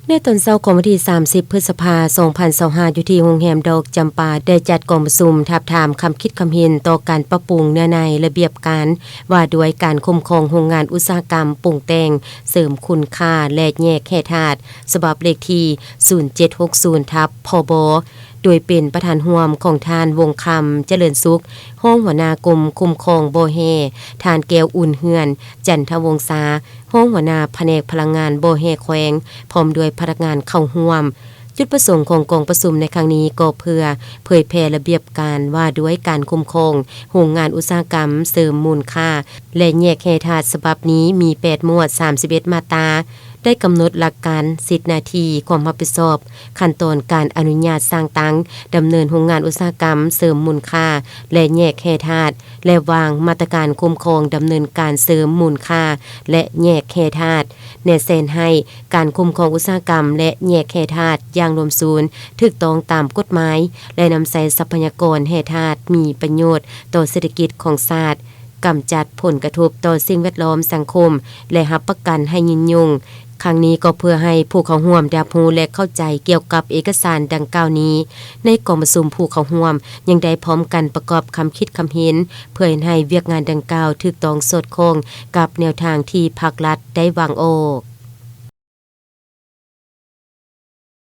ในตอนเช้าของวันที่30พฤษภาคม2025อยู่ที่โรงแรมดอกจำปาได้จัดกองประชุมทับถามคำคิดคำเห็นต่อการปรับปรุงเนื้อในระเบียบการว่าด้วยการคุ้มครองโรงงานอุตสาหกรรมปรุงแต่งเสริมคุณค่าและแยกแร่ธาตุฉบับเลขที่0760/พบโดยเป็นประธานร่วมของทานวงคำเจริญสุขห้องหัวหน้ากรมคุ้มครองโบเฮทานแก้วอุ่นเฮือนจันทวงศาห้องหัวหน้าแผนกพลังงานโบเฮแขวงพร้อมด้วยพนักงานเข้าร่วมจุดประสงค์ของกองประชุมในครั้งนี้ก็เพื่อเผยแพร่ระเบียบการว่าด้วยการคุ้มครองโรงงานอุตสาหกรรมเสริมมูลค่าและแยกแร่ธาตุฉบับนี้มี8หมวด31มาตราได้กำหนดหลักการ10นาทีความรับผิดชอบขั้นตอนการอนุญาตสร้างตั้งดำเนินโรงงานอุตสาหกรรมเสริมมูลค่าและแยกแร่ธาตุและวางมาตรการคุ้มครองดำเนินการเสริมมูลค่าและแยกแร่ธาตุแนะแนะให้การคุ้มครองอุตสาหกรรมและแยกแร่ธาตุอย่างรวมศูนย์ถูกต้องตามกฎหมายและนำใช้ทรัพยากรแร่ธาตุมีประโยชน์ต่อเศรษฐกิจของชาติกำจัดผลกระทบต่อสิ่งแวดล้อมสังคมและรับประกันให้ยืนยงครั้งนี้ก็เพื่อให้ผู้เข้าร่วมได้รับรู้และเข้าใจเกี่ยวกับเอกสารดังกล่าวนี้ในกองประชุมผู้เข้าร่วมยังได้พร้อมกันประกอบคำคิดคำเห็นเพื่อให้เวียกงานดังกล่าวถูกต้องสอดคล้องกับแนวทางที่ภาครัฐได้วางออก